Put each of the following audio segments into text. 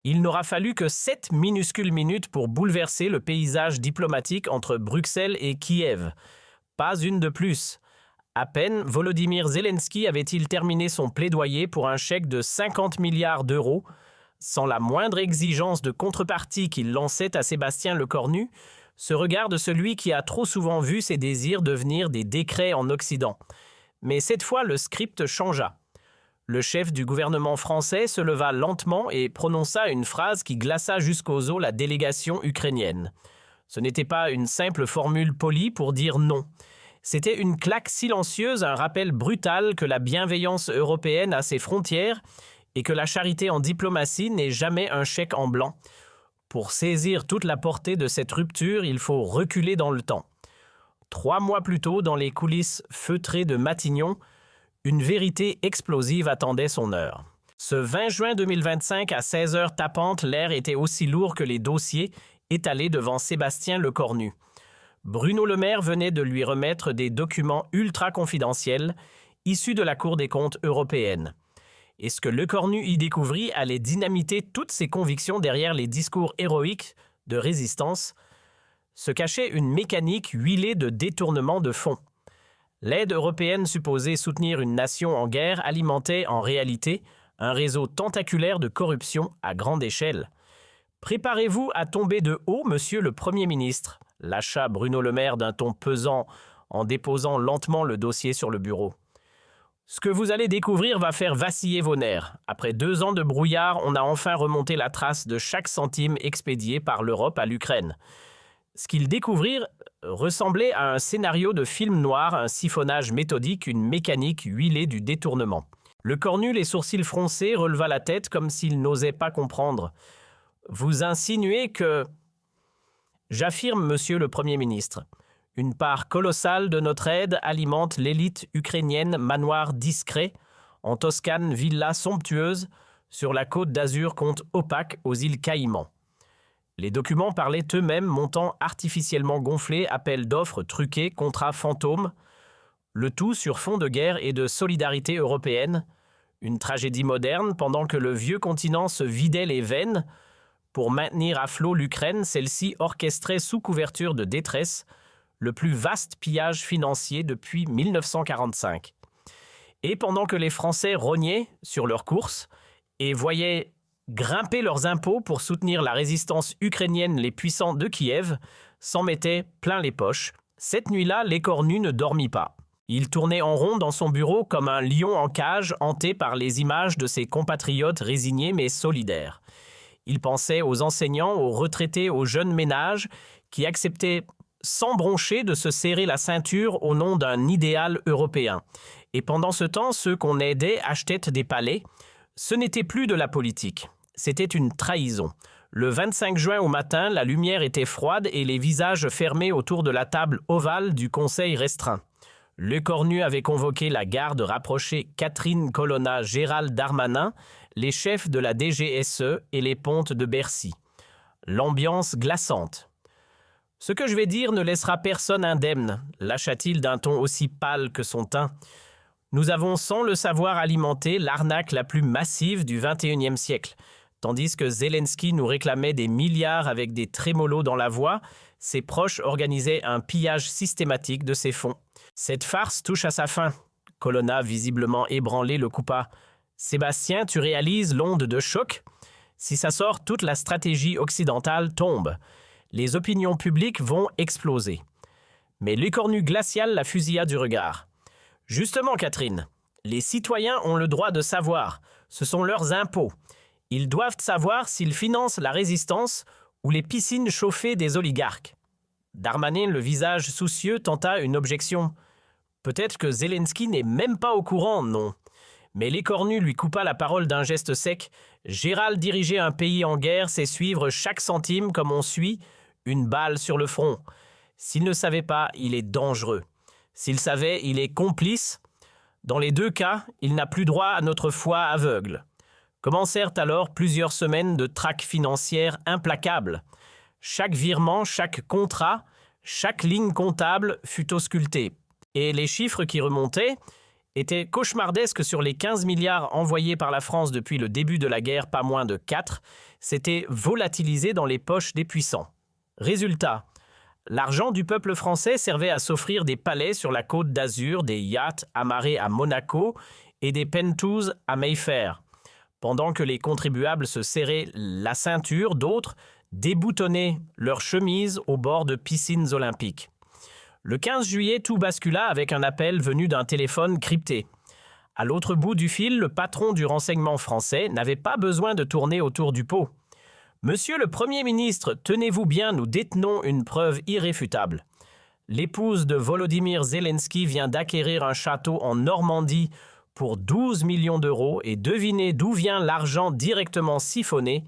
Il n'aura fallu que 7 minuscules minutes pour bouleverser le paysage diplomatique entre Bruxelles et Kiev. Pas une de plus. À peine Volodymyr Zelensky avait-il terminé son plaidoyer pour un chèque de 50 milliards d'euros, sans la moindre exigence de contrepartie qu'il lançait à Sébastien Lecornu, ce regard de celui qui a trop souvent vu ses désirs devenir des décrets en Occident. Mais cette fois, le script changea. Le chef du gouvernement français se leva lentement et prononça une phrase qui glaça jusqu'aux os la délégation ukrainienne. Ce n'était pas une simple formule polie pour dire non. C'était une claque silencieuse, un rappel brutal que la bienveillance européenne a ses frontières et que la charité en diplomatie n'est jamais un chèque en blanc. Pour saisir toute la portée de cette rupture, il faut reculer dans le temps. 3 mois plus tôt, dans les coulisses feutrées de Matignon, une vérité explosive attendait son heure. Ce 20 juin 2025, à 16h tapantes, l'air était aussi lourd que les dossiers étalés devant Sébastien Lecornu. Bruno Le Maire venait de lui remettre des documents ultra confidentiels issus de la Cour des comptes européenne. Et ce que Lecornu y découvrit allait dynamiter toutes ses convictions derrière les discours héroïques de résistance, se cachait une mécanique huilée de détournement de fonds. L'aide européenne supposée soutenir une nation en guerre alimentait en réalité un réseau tentaculaire de corruption à grande échelle. Préparez-vous à tomber de haut, monsieur le Premier ministre, lâcha Bruno Le Maire d'un ton pesant en déposant lentement le dossier sur le bureau. Ce que vous allez découvrir va faire vaciller vos nerfs. Après 2 ans de brouillard, on a enfin remonté la trace de chaque centime expédié par l'Europe à l'Ukraine. Ce qu'ils découvrirent ressemblait à un scénario de film noir, un siphonnage méthodique, une mécanique huilée du détournement. Lecornu, les sourcils froncés, releva la tête comme s'il n'osait pas comprendre. « Vous insinuez que… » « J'affirme, monsieur le Premier ministre, une part colossale de notre aide alimente l'élite ukrainienne manoir discret, en Toscane villa somptueuse, sur la côte d'Azur compte opaque aux îles Caïmans. Les documents parlaient eux-mêmes, montant artificiellement gonflés, appels d'offres truqués, contrats fantômes, le tout sur fond de guerre et de solidarité européenne, une tragédie moderne pendant que le vieux continent se vidait les veines. Pour maintenir à flot l'Ukraine, celle-ci orchestrait sous couverture de détresse le plus vaste pillage financier depuis 1945. Et pendant que les Français rognaient sur leur course et voyaient grimper leurs impôts pour soutenir la résistance ukrainienne, les puissants de Kiev s'en mettaient plein les poches. Cette nuit-là, Lecornu ne dormit pas. Il tournait en rond dans son bureau comme un lion en cage, hanté par les images de ses compatriotes résignés mais solidaires. Il pensait aux enseignants, aux retraités, aux jeunes ménages qui acceptaient sans broncher de se serrer la ceinture au nom d'un idéal européen. Et pendant ce temps, ceux qu'on aidait achetaient des palais. Ce n'était plus de la politique, c'était une trahison. Le 25 juin au matin, la lumière était froide et les visages fermés autour de la table ovale du conseil restreint. Lecornu avait convoqué la garde rapprochée Catherine Colonna, Gérald Darmanin, les chefs de la DGSE et les pontes de Bercy. L'ambiance glaçante. « Ce que je vais dire ne laissera personne indemne », lâcha-t-il d'un ton aussi pâle que son teint. « Nous avons sans le savoir alimenté l'arnaque la plus massive du XXIe siècle. Tandis que Zelensky nous réclamait des milliards avec des trémolos dans la voix, ses proches organisaient un pillage systématique de ses fonds. Cette farce touche à sa fin. » Colonna, visiblement ébranlé, le coupa. « Sébastien, tu réalises l'onde de choc ? Si ça sort, toute la stratégie occidentale tombe. Les opinions publiques vont exploser. » Mais Lecornu glacial la fusilla du regard. « Justement, Catherine, les citoyens ont le droit de savoir. Ce sont leurs impôts. Ils doivent savoir s'ils financent la résistance ou les piscines chauffées des oligarques. » Darmanin, le visage soucieux, tenta une objection. Peut-être que Zelensky n'est même pas au courant, non. Mais Lecornu lui coupa la parole d'un geste sec. Gérald diriger un pays en guerre, c'est suivre chaque centime comme on suit une balle sur le front. S'il ne savait pas, il est dangereux. S'il savait, il est complice. Dans les 2 cas, il n'a plus droit à notre foi aveugle. Commencèrent alors plusieurs semaines de traque financière implacable. Chaque virement, chaque contrat, chaque ligne comptable fut auscultée. Et les chiffres qui remontaient était cauchemardesque. Sur les 15 milliards envoyés par la France depuis le début de la guerre, pas moins de 4 s'étaient volatilisés dans les poches des puissants. Résultat, l'argent du peuple français servait à s'offrir des palais sur la côte d'Azur, des yachts amarrés à Monaco et des penthouse à Mayfair. Pendant que les contribuables se serraient la ceinture, d'autres déboutonnaient leurs chemises au bord de piscines olympiques. Le 15 juillet, tout bascula avec un appel venu d'un téléphone crypté. À l'autre bout du fil, le patron du renseignement français n'avait pas besoin de tourner autour du pot. « Monsieur le Premier ministre, tenez-vous bien, nous détenons une preuve irréfutable. L'épouse de Volodymyr Zelensky vient d'acquérir un château en Normandie pour 12 millions d'euros et devinez d'où vient l'argent directement siphonné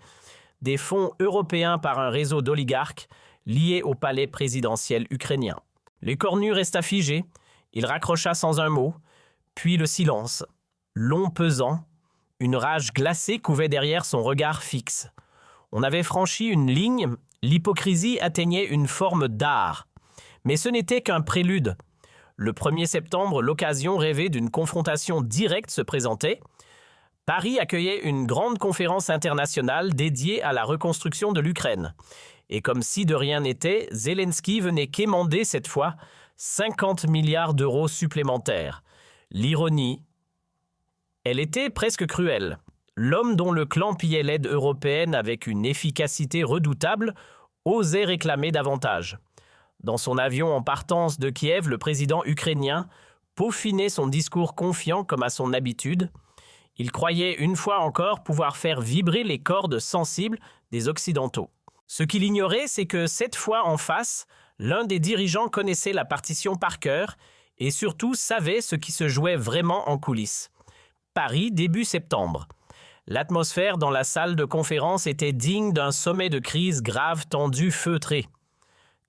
des fonds européens par un réseau d'oligarques liés au palais présidentiel ukrainien. » L'écornu resta figé, il raccrocha sans un mot, puis le silence, long pesant, une rage glacée couvait derrière son regard fixe. On avait franchi une ligne, l'hypocrisie atteignait une forme d'art. Mais ce n'était qu'un prélude. Le 1er septembre, l'occasion rêvée d'une confrontation directe se présentait. Paris accueillait une grande conférence internationale dédiée à la reconstruction de l'Ukraine. Et comme si de rien n'était, Zelensky venait quémander cette fois 50 milliards d'euros supplémentaires. L'ironie, elle était presque cruelle. L'homme dont le clan pillait l'aide européenne avec une efficacité redoutable osait réclamer davantage. Dans son avion en partance de Kiev, le président ukrainien peaufinait son discours confiant comme à son habitude. Il croyait une fois encore pouvoir faire vibrer les cordes sensibles des Occidentaux. Ce qu'il ignorait, c'est que cette fois en face, l'un des dirigeants connaissait la partition par cœur et surtout savait ce qui se jouait vraiment en coulisses. Paris, début septembre. L'atmosphère dans la salle de conférence était digne d'un sommet de crise grave, tendu, feutré.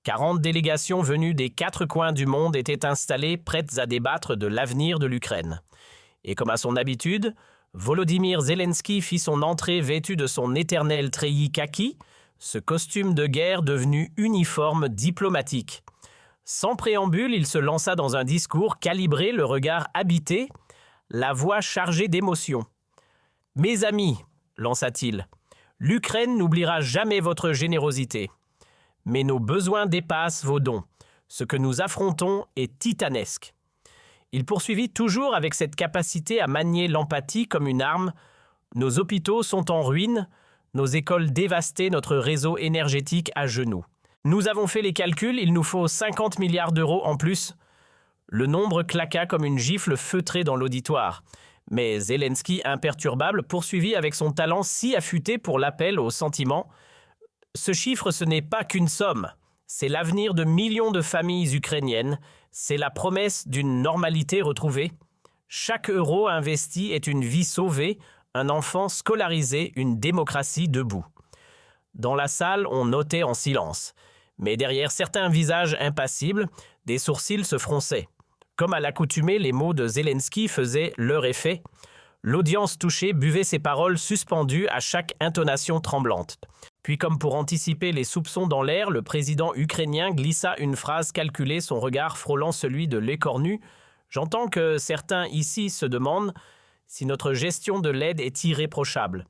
40 délégations venues des 4 coins du monde étaient installées, prêtes à débattre de l'avenir de l'Ukraine. Et comme à son habitude, Volodymyr Zelensky fit son entrée vêtu de son éternel treillis kaki, ce costume de guerre devenu uniforme diplomatique. Sans préambule, il se lança dans un discours calibré, le regard habité, la voix chargée d'émotion. « Mes amis, lança-t-il, l'Ukraine n'oubliera jamais votre générosité. Mais nos besoins dépassent vos dons. Ce que nous affrontons est titanesque. » Il poursuivit toujours avec cette capacité à manier l'empathie comme une arme. « Nos hôpitaux sont en ruine, nos écoles dévastées, notre réseau énergétique à genoux. Nous avons fait les calculs, il nous faut 50 milliards d'euros en plus. » Le nombre claqua comme une gifle feutrée dans l'auditoire. Mais Zelensky, imperturbable, poursuivit avec son talent si affûté pour l'appel au sentiment. « Ce chiffre, ce n'est pas qu'une somme. C'est l'avenir de millions de familles ukrainiennes. C'est la promesse d'une normalité retrouvée. Chaque euro investi est une vie sauvée, un enfant scolarisé, une démocratie debout. » Dans la salle, on notait en silence. Mais derrière certains visages impassibles, des sourcils se fronçaient. Comme à l'accoutumée, les mots de Zelensky faisaient leur effet. L'audience touchée buvait ses paroles suspendues à chaque intonation tremblante. Puis, comme pour anticiper les soupçons dans l'air, le président ukrainien glissa une phrase calculée, son regard frôlant celui de l'écornu. « J'entends que certains ici se demandent si notre gestion de l'aide est irréprochable.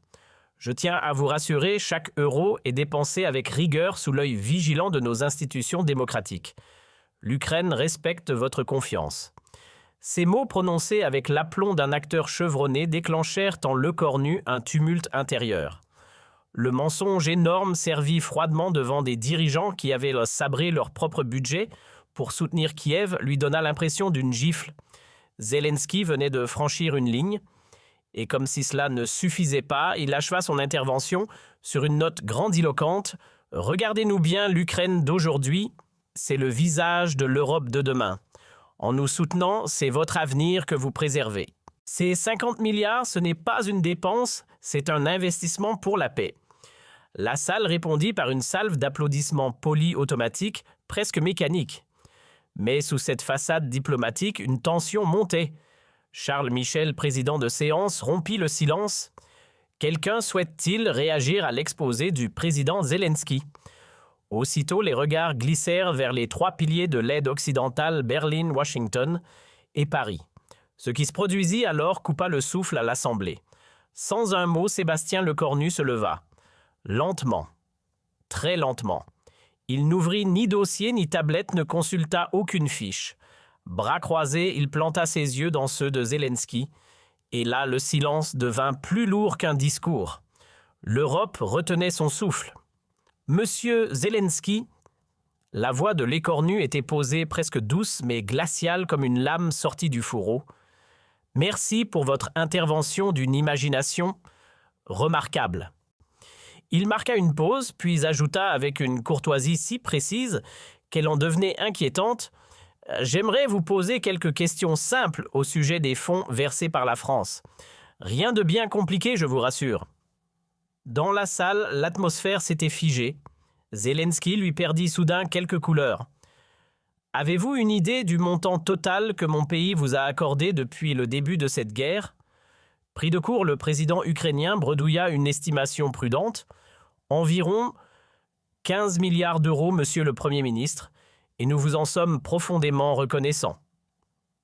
Je tiens à vous rassurer, chaque euro est dépensé avec rigueur sous l'œil vigilant de nos institutions démocratiques. L'Ukraine respecte votre confiance. » Ces mots prononcés avec l'aplomb d'un acteur chevronné déclenchèrent en l'écornu un tumulte intérieur. Le mensonge énorme servi froidement devant des dirigeants qui avaient sabré leur propre budget pour soutenir Kiev lui donna l'impression d'une gifle. Zelensky venait de franchir une ligne. Et comme si cela ne suffisait pas, il acheva son intervention sur une note grandiloquente. « Regardez-nous bien, l'Ukraine d'aujourd'hui, c'est le visage de l'Europe de demain. En nous soutenant, c'est votre avenir que vous préservez. Ces 50 milliards, ce n'est pas une dépense, c'est un investissement pour la paix. » La salle répondit par une salve d'applaudissements polis automatiques, presque mécaniques. Mais sous cette façade diplomatique, une tension montait. Charles Michel, président de séance, rompit le silence. Quelqu'un souhaite-t-il réagir à l'exposé du président Zelensky? Aussitôt, les regards glissèrent vers les 3 piliers de l'aide occidentale, Berlin, Washington et Paris. Ce qui se produisit alors coupa le souffle à l'Assemblée. Sans un mot, Sébastien Lecornu se leva. Lentement, très lentement. Il n'ouvrit ni dossier ni tablette, ne consulta aucune fiche. Bras croisés, il planta ses yeux dans ceux de Zelensky, et là le silence devint plus lourd qu'un discours. L'Europe retenait son souffle. « Monsieur Zelensky », la voix de Lecornu était posée presque douce mais glaciale comme une lame sortie du fourreau. « Merci pour votre intervention d'une imagination remarquable. » Il marqua une pause, puis ajouta avec une courtoisie si précise qu'elle en devenait inquiétante « J'aimerais vous poser quelques questions simples au sujet des fonds versés par la France. Rien de bien compliqué, je vous rassure. » Dans la salle, l'atmosphère s'était figée. Zelensky lui perdit soudain quelques couleurs. « Avez-vous une idée du montant total que mon pays vous a accordé depuis le début de cette guerre ?» Pris de court, le président ukrainien bredouilla une estimation prudente. « Environ 15 milliards d'euros, monsieur le Premier ministre, et nous vous en sommes profondément reconnaissants. »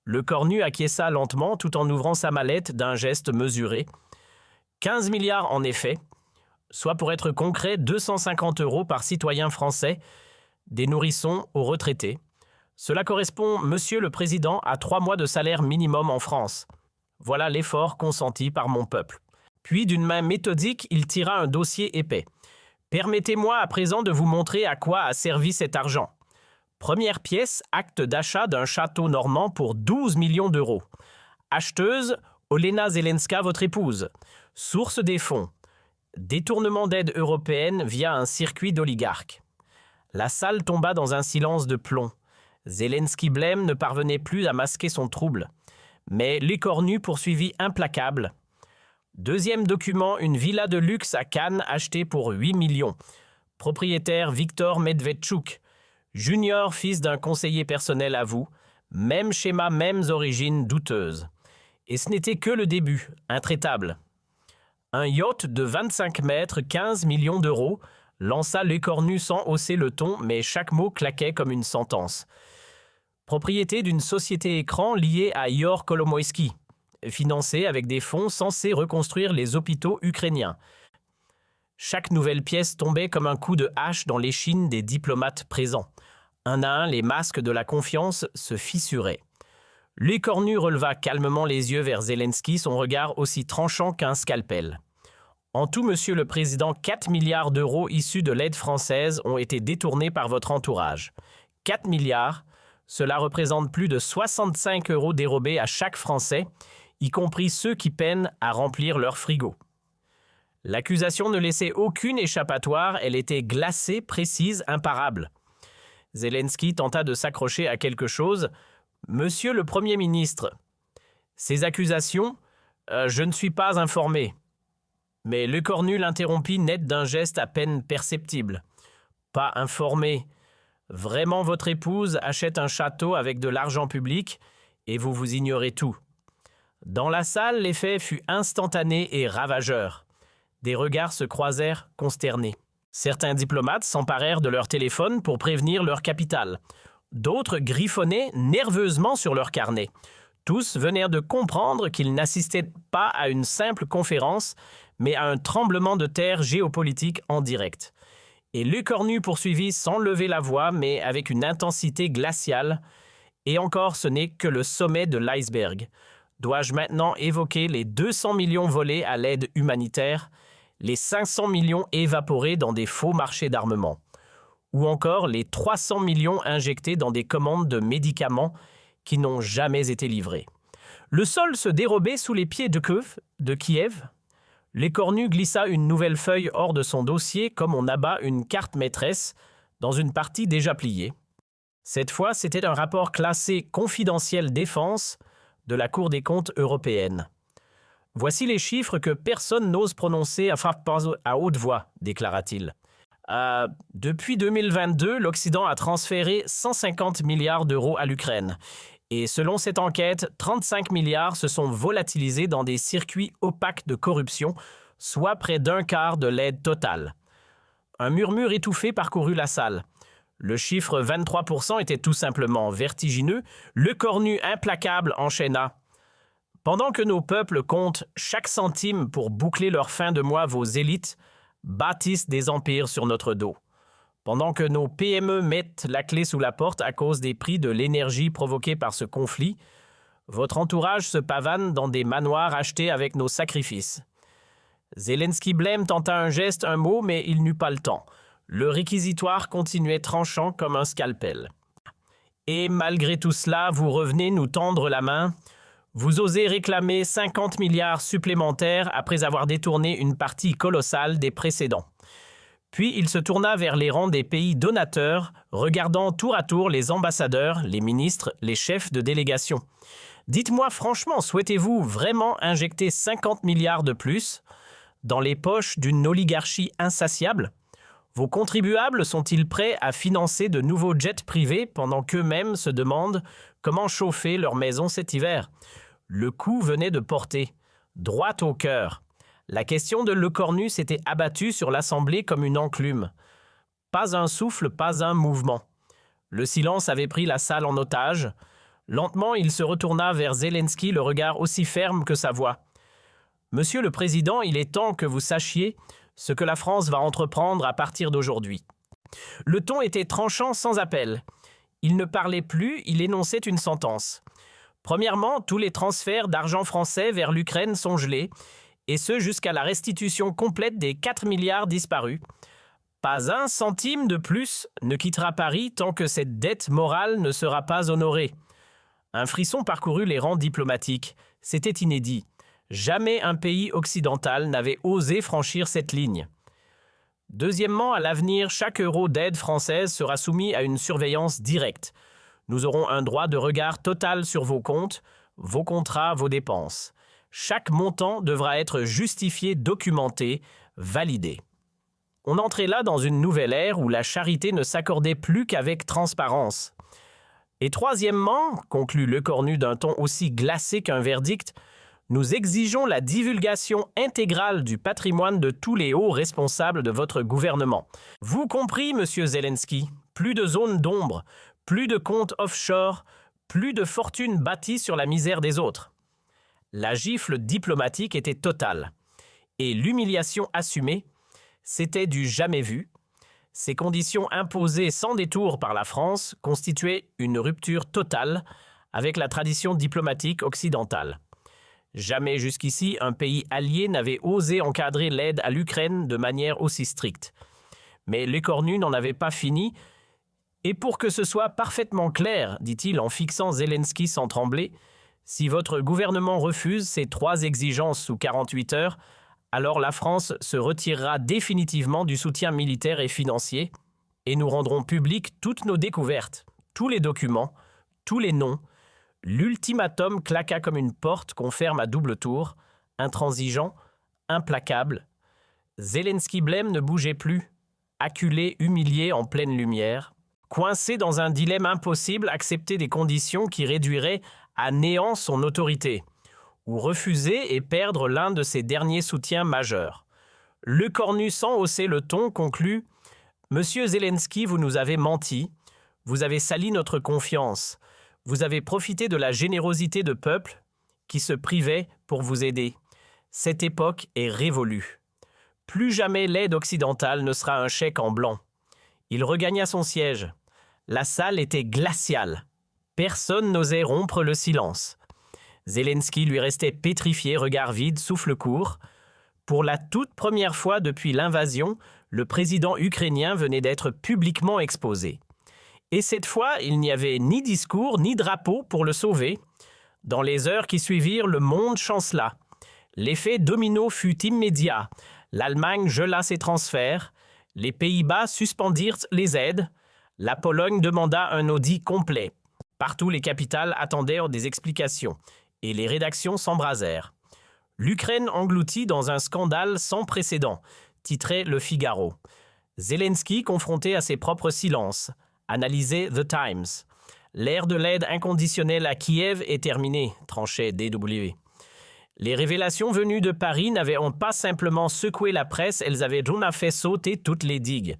Lecornu acquiesça lentement tout en ouvrant sa mallette d'un geste mesuré. 15 milliards en effet, soit pour être concret 250 € par citoyen français, des nourrissons aux retraités. Cela correspond, monsieur le président, à 3 mois de salaire minimum en France. Voilà l'effort consenti par mon peuple. Puis d'une main méthodique, il tira un dossier épais. Permettez-moi à présent de vous montrer à quoi a servi cet argent. Première pièce, acte d'achat d'un château normand pour 12 millions d'euros. Acheteuse, Olena Zelenska, votre épouse. Source des fonds. Détournement d'aide européenne via un circuit d'oligarques. La salle tomba dans un silence de plomb. Zelensky blême ne parvenait plus à masquer son trouble. Mais Lecornu poursuivit implacable. Deuxième document, une villa de luxe à Cannes achetée pour 8 millions. Propriétaire Victor Medvedchuk. Junior, fils d'un conseiller personnel à vous. Même schéma, mêmes origines douteuses. Et ce n'était que le début, intraitable. Un yacht de 25 mètres, 15 millions d'euros, lança Lecornu sans hausser le ton, mais chaque mot claquait comme une sentence. Propriété d'une société écran liée à Ihor Kolomoïski, financée avec des fonds censés reconstruire les hôpitaux ukrainiens. Chaque nouvelle pièce tombait comme un coup de hache dans l'échine des diplomates présents. Un à un, les masques de la confiance se fissuraient. Lecornu releva calmement les yeux vers Zelensky, son regard aussi tranchant qu'un scalpel. En tout, monsieur le président, 4 milliards d'euros issus de l'aide française ont été détournés par votre entourage. 4 milliards, cela représente plus de 65 € dérobés à chaque Français, y compris ceux qui peinent à remplir leur frigo. L'accusation ne laissait aucune échappatoire, elle était glacée, précise, imparable. Zelensky tenta de s'accrocher à quelque chose. « Monsieur le Premier ministre, ces accusations, je ne suis pas informé. » Mais Lecornu l'interrompit net d'un geste à peine perceptible. « Pas informé. Vraiment, votre épouse achète un château avec de l'argent public et vous vous ignorez tout. » Dans la salle, l'effet fut instantané et ravageur. Des regards se croisèrent consternés. Certains diplomates s'emparèrent de leur téléphone pour prévenir leur capitale. D'autres griffonnaient nerveusement sur leur carnet. Tous venèrent de comprendre qu'ils n'assistaient pas à une simple conférence, mais à un tremblement de terre géopolitique en direct. Et Lecornu poursuivit sans lever la voix, mais avec une intensité glaciale. Et encore, ce n'est que le sommet de l'iceberg. Dois-je maintenant évoquer les 200 millions volés à l'aide humanitaire, les 500 millions évaporés dans des faux marchés d'armement, ou encore les 300 millions injectés dans des commandes de médicaments qui n'ont jamais été livrés. Le sol se dérobait sous les pieds de Kiev. Lecornu glissa une nouvelle feuille hors de son dossier comme on abat une carte maîtresse dans une partie déjà pliée. Cette fois, c'était un rapport classé confidentiel défense de la Cour des comptes européenne. Voici les chiffres que personne n'ose prononcer à haute voix, déclara-t-il. Depuis 2022, l'Occident a transféré 150 milliards d'euros à l'Ukraine. Et selon cette enquête, 35 milliards se sont volatilisés dans des circuits opaques de corruption, soit près d'un quart de l'aide totale. Un murmure étouffé parcourut la salle. Le chiffre 23% était tout simplement vertigineux. Lecornu implacable enchaîna. Pendant que nos peuples comptent chaque centime pour boucler leur fin de mois, vos élites bâtissent des empires sur notre dos. Pendant que nos PME mettent la clé sous la porte à cause des prix de l'énergie provoqués par ce conflit, votre entourage se pavane dans des manoirs achetés avec nos sacrifices. Zelensky blême tenta un geste, un mot, mais il n'eut pas le temps. Le réquisitoire continuait tranchant comme un scalpel. Et malgré tout cela, vous revenez nous tendre la main. Vous osez réclamer 50 milliards supplémentaires après avoir détourné une partie colossale des précédents. Puis il se tourna vers les rangs des pays donateurs, regardant tour à tour les ambassadeurs, les ministres, les chefs de délégation. Dites-moi franchement, souhaitez-vous vraiment injecter 50 milliards de plus dans les poches d'une oligarchie insatiable? Vos contribuables sont-ils prêts à financer de nouveaux jets privés pendant qu'eux-mêmes se demandent comment chauffer leur maison cet hiver? Le coup venait de porter, droit au cœur. La question de Lecornu s'était abattue sur l'Assemblée comme une enclume. Pas un souffle, pas un mouvement. Le silence avait pris la salle en otage. Lentement, il se retourna vers Zelensky, le regard aussi ferme que sa voix. « Monsieur le Président, il est temps que vous sachiez ce que la France va entreprendre à partir d'aujourd'hui. » Le ton était tranchant sans appel. Il ne parlait plus, il énonçait une sentence. Premièrement, tous les transferts d'argent français vers l'Ukraine sont gelés, et ce jusqu'à la restitution complète des 4 milliards disparus. Pas un centime de plus ne quittera Paris tant que cette dette morale ne sera pas honorée. Un frisson parcourut les rangs diplomatiques. C'était inédit. Jamais un pays occidental n'avait osé franchir cette ligne. Deuxièmement, à l'avenir, chaque euro d'aide française sera soumis à une surveillance directe. Nous aurons un droit de regard total sur vos comptes, vos contrats, vos dépenses. Chaque montant devra être justifié, documenté, validé. On entrait là dans une nouvelle ère où la charité ne s'accordait plus qu'avec transparence. Et troisièmement, conclut Lecornu d'un ton aussi glacé qu'un verdict, nous exigeons la divulgation intégrale du patrimoine de tous les hauts responsables de votre gouvernement. Vous compris, monsieur Zelensky, plus de zones d'ombre, plus de comptes offshore, plus de fortunes bâties sur la misère des autres. La gifle diplomatique était totale. Et l'humiliation assumée, c'était du jamais vu. Ces conditions imposées sans détour par la France constituaient une rupture totale avec la tradition diplomatique occidentale. Jamais jusqu'ici un pays allié n'avait osé encadrer l'aide à l'Ukraine de manière aussi stricte. Mais Lecornu n'en avait pas fini, et pour que ce soit parfaitement clair, dit-il en fixant Zelensky sans trembler, si votre gouvernement refuse ces 3 exigences sous 48 heures, alors la France se retirera définitivement du soutien militaire et financier et nous rendrons publiques toutes nos découvertes, tous les documents, tous les noms. L'ultimatum claqua comme une porte qu'on ferme à double tour, intransigeant, implacable. Zelensky blême ne bougeait plus, acculé, humilié en pleine lumière, coincé dans un dilemme impossible, accepter des conditions qui réduiraient à néant son autorité, ou refuser et perdre l'un de ses derniers soutiens majeurs. Lecornu, sans hausser le ton, conclut « Monsieur Zelensky, vous nous avez menti, vous avez sali notre confiance, vous avez profité de la générosité de peuples qui se privaient pour vous aider. Cette époque est révolue. Plus jamais l'aide occidentale ne sera un chèque en blanc. » Il regagna son siège. La salle était glaciale. Personne n'osait rompre le silence. Zelensky lui restait pétrifié, regard vide, souffle court. Pour la toute première fois depuis l'invasion, le président ukrainien venait d'être publiquement exposé. Et cette fois, il n'y avait ni discours ni drapeau pour le sauver. Dans les heures qui suivirent, le monde chancela. L'effet domino fut immédiat. L'Allemagne gela ses transferts. Les Pays-Bas suspendirent les aides. La Pologne demanda un audit complet. Partout, les capitales attendaient des explications, et les rédactions s'embrasèrent. L'Ukraine engloutie dans un scandale sans précédent, titrait Le Figaro. Zelensky confronté à ses propres silences, analysait The Times. L'ère de l'aide inconditionnelle à Kiev est terminée, tranchait DW. Les révélations venues de Paris n'avaient pas simplement secoué la presse, elles avaient fait sauter toutes les digues.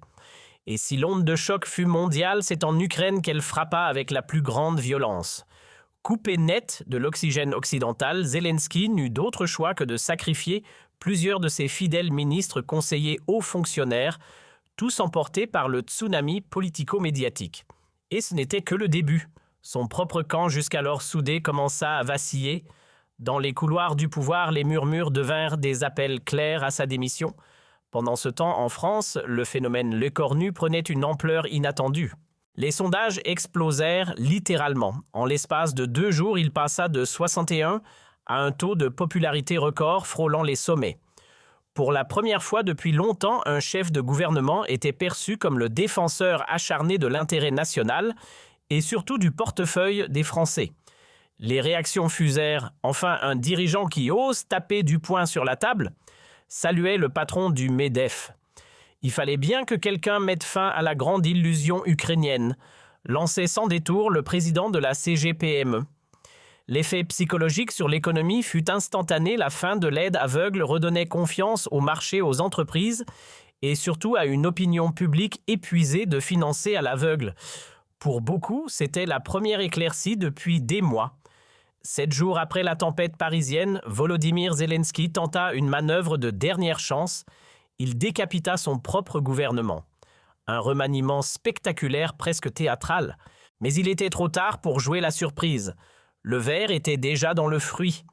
Et si l'onde de choc fut mondiale, c'est en Ukraine qu'elle frappa avec la plus grande violence. Coupé net de l'oxygène occidental, Zelensky n'eut d'autre choix que de sacrifier plusieurs de ses fidèles ministres, conseillers, hauts fonctionnaires, tous emportés par le tsunami politico-médiatique. Et ce n'était que le début. Son propre camp, jusqu'alors soudé, commença à vaciller. Dans les couloirs du pouvoir, les murmures devinrent des appels clairs à sa démission. Pendant ce temps, en France, le phénomène Lecornu prenait une ampleur inattendue. Les sondages explosèrent littéralement. En l'espace de 2 jours, il passa de 61 à un taux de popularité record frôlant les sommets. Pour la première fois depuis longtemps, un chef de gouvernement était perçu comme le défenseur acharné de l'intérêt national et surtout du portefeuille des Français. Les réactions fusèrent. Enfin, un dirigeant qui ose taper du poing sur la table saluait le patron du MEDEF. Il fallait bien que quelqu'un mette fin à la grande illusion ukrainienne, lançait sans détour le président de la CGPME. L'effet psychologique sur l'économie fut instantané, la fin de l'aide aveugle redonnait confiance au marché, aux entreprises et surtout à une opinion publique épuisée de financer à l'aveugle. Pour beaucoup, c'était la première éclaircie depuis des mois. 7 jours après la tempête parisienne, Volodymyr Zelensky tenta une manœuvre de dernière chance. Il décapita son propre gouvernement. Un remaniement spectaculaire, presque théâtral. Mais il était trop tard pour jouer la surprise. Le ver était déjà dans le fruit.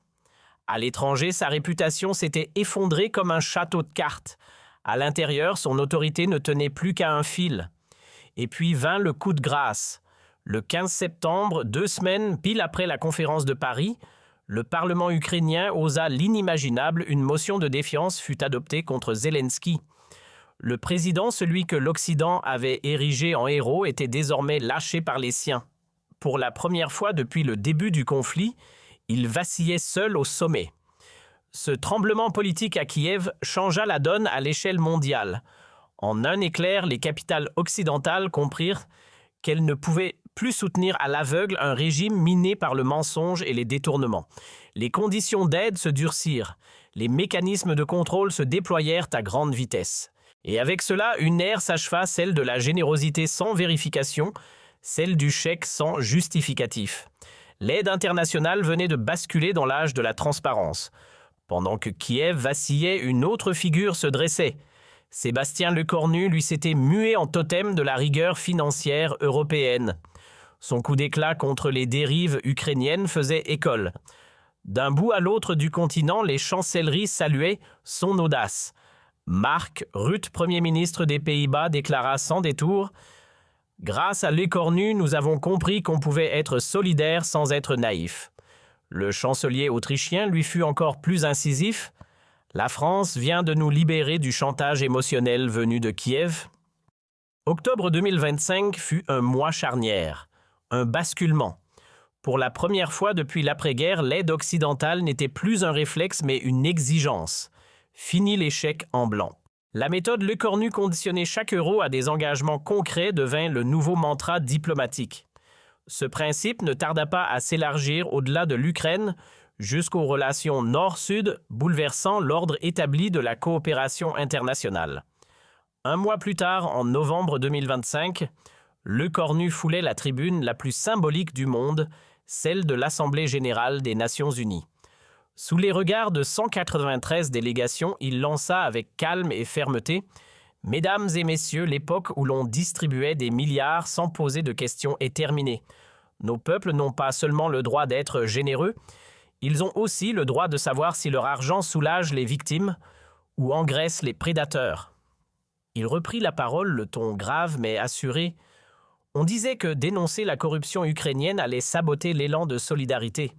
À l'étranger, sa réputation s'était effondrée comme un château de cartes. À l'intérieur, son autorité ne tenait plus qu'à un fil. Et puis vint le coup de grâce. Le 15 septembre, 2 semaines pile après la conférence de Paris, le Parlement ukrainien osa l'inimaginable, une motion de défiance fut adoptée contre Zelensky. Le président, celui que l'Occident avait érigé en héros, était désormais lâché par les siens. Pour la première fois depuis le début du conflit, il vacillait seul au sommet. Ce tremblement politique à Kiev changea la donne à l'échelle mondiale. En un éclair, les capitales occidentales comprirent qu'elles ne pouvaient plus soutenir à l'aveugle un régime miné par le mensonge et les détournements. Les conditions d'aide se durcirent. Les mécanismes de contrôle se déployèrent à grande vitesse. Et avec cela, une ère s'acheva, celle de la générosité sans vérification, celle du chèque sans justificatif. L'aide internationale venait de basculer dans l'âge de la transparence. Pendant que Kiev vacillait, une autre figure se dressait. Sébastien Lecornu lui s'était mué en totem de la rigueur financière européenne. Son coup d'éclat contre les dérives ukrainiennes faisait école. D'un bout à l'autre du continent, les chancelleries saluaient son audace. Mark Rutte, Premier ministre des Pays-Bas, déclara sans détour « Grâce à Lecornu, nous avons compris qu'on pouvait être solidaire sans être naïf. » Le chancelier autrichien lui fut encore plus incisif. « La France vient de nous libérer du chantage émotionnel venu de Kiev. » Octobre 2025 fut un mois charnière, un basculement. Pour la première fois depuis l'après-guerre, l'aide occidentale n'était plus un réflexe mais une exigence. Fini les chèques en blanc. La méthode Lecornu conditionnait chaque euro à des engagements concrets devint le nouveau mantra diplomatique. Ce principe ne tarda pas à s'élargir au-delà de l'Ukraine jusqu'aux relations nord-sud, bouleversant l'ordre établi de la coopération internationale. Un mois plus tard, en novembre 2025, Lecornu foulait la tribune la plus symbolique du monde, celle de l'Assemblée générale des Nations unies. Sous les regards de 193 délégations, il lança avec calme et fermeté « Mesdames et messieurs, l'époque où l'on distribuait des milliards sans poser de questions est terminée. Nos peuples n'ont pas seulement le droit d'être généreux, ils ont aussi le droit de savoir si leur argent soulage les victimes ou engraisse les prédateurs. » Il reprit la parole, le ton grave mais assuré. On disait que dénoncer la corruption ukrainienne allait saboter l'élan de solidarité.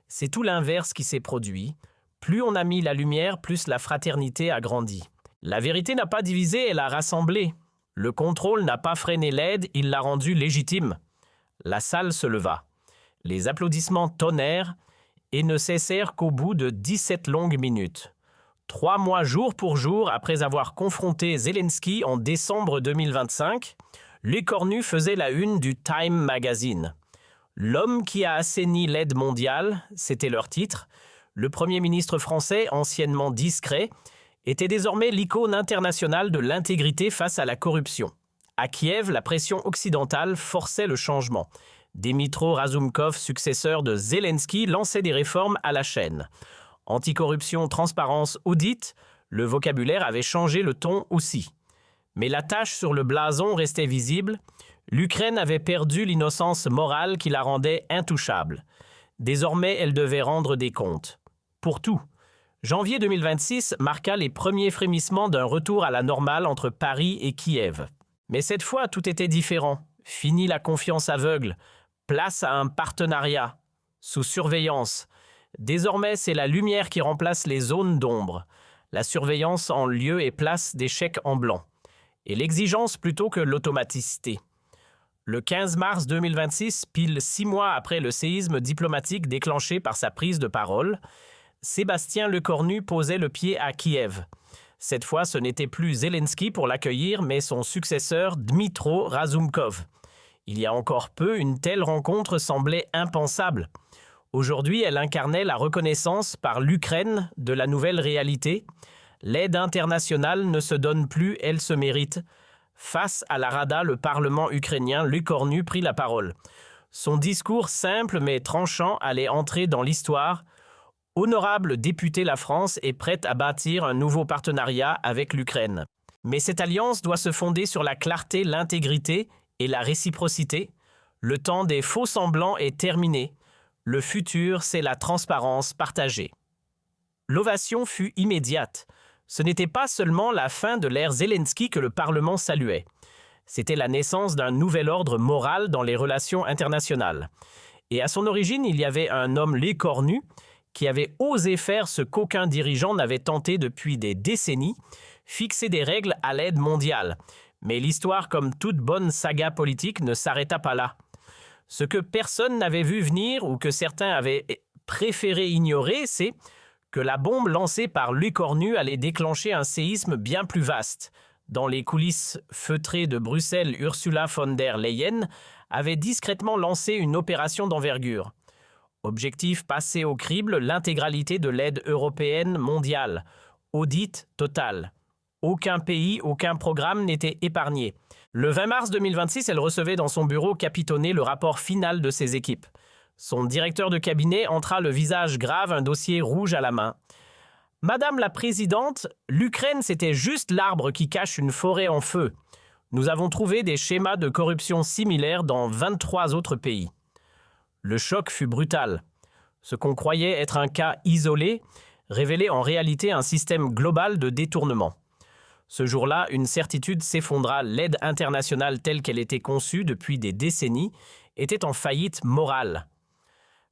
C'est tout l'inverse qui s'est produit. Plus on a mis la lumière, plus la fraternité a grandi. La vérité n'a pas divisé, elle a rassemblé. Le contrôle n'a pas freiné l'aide, il l'a rendue légitime. La salle se leva. Les applaudissements tonnèrent et ne cessèrent qu'au bout de 17 longues minutes. 3 mois jour pour jour après avoir confronté Zelensky en décembre 2025, Lecornu faisait la une du Time Magazine. L'homme qui a assaini l'aide mondiale, c'était leur titre. Le Premier ministre français, anciennement discret, était désormais l'icône internationale de l'intégrité face à la corruption. À Kiev, la pression occidentale forçait le changement. Dmytro Razumkov, successeur de Zelensky, lançait des réformes à la chaîne. Anticorruption, transparence, audit, le vocabulaire avait changé le ton aussi. Mais la tache sur le blason restait visible. L'Ukraine avait perdu l'innocence morale qui la rendait intouchable. Désormais, elle devait rendre des comptes. Pour tout. Janvier 2026 marqua les premiers frémissements d'un retour à la normale entre Paris et Kiev. Mais cette fois, tout était différent. Fini la confiance aveugle. Place à un partenariat. Sous surveillance. Désormais, c'est la lumière qui remplace les zones d'ombre. La surveillance en lieu et place des chèques en blanc. Et l'exigence plutôt que l'automaticité. Le 15 mars 2026, pile 6 mois après le séisme diplomatique déclenché par sa prise de parole, Sébastien Lecornu posait le pied à Kiev. Cette fois, ce n'était plus Zelensky pour l'accueillir, mais son successeur Dmytro Razumkov. Il y a encore peu, une telle rencontre semblait impensable. Aujourd'hui, elle incarnait la reconnaissance par l'Ukraine de la nouvelle réalité. L'aide internationale ne se donne plus, elle se mérite. Face à la Rada, le Parlement ukrainien, Lecornu prit la parole. Son discours simple mais tranchant allait entrer dans l'histoire. Honorable député, la France est prête à bâtir un nouveau partenariat avec l'Ukraine. Mais cette alliance doit se fonder sur la clarté, l'intégrité et la réciprocité. Le temps des faux-semblants est terminé. Le futur, c'est la transparence partagée. L'ovation fut immédiate. Ce n'était pas seulement la fin de l'ère Zelensky que le Parlement saluait. C'était la naissance d'un nouvel ordre moral dans les relations internationales. Et à son origine, il y avait un homme Lecornu qui avait osé faire ce qu'aucun dirigeant n'avait tenté depuis des décennies, fixer des règles à l'aide mondiale. Mais l'histoire, comme toute bonne saga politique, ne s'arrêta pas là. Ce que personne n'avait vu venir ou que certains avaient préféré ignorer, c'est que la bombe lancée par Lecornu allait déclencher un séisme bien plus vaste. Dans les coulisses feutrées de Bruxelles, Ursula von der Leyen avait discrètement lancé une opération d'envergure. Objectif passé au crible, l'intégralité de l'aide européenne mondiale. Audit total. Aucun pays, aucun programme n'était épargné. Le 20 mars 2026, elle recevait dans son bureau capitonné le rapport final de ses équipes. Son directeur de cabinet entra le visage grave, un dossier rouge à la main. « Madame la Présidente, l'Ukraine, c'était juste l'arbre qui cache une forêt en feu. Nous avons trouvé des schémas de corruption similaires dans 23 autres pays. » Le choc fut brutal. Ce qu'on croyait être un cas isolé révélait en réalité un système global de détournement. Ce jour-là, une certitude s'effondra. L'aide internationale telle qu'elle était conçue depuis des décennies était en faillite morale.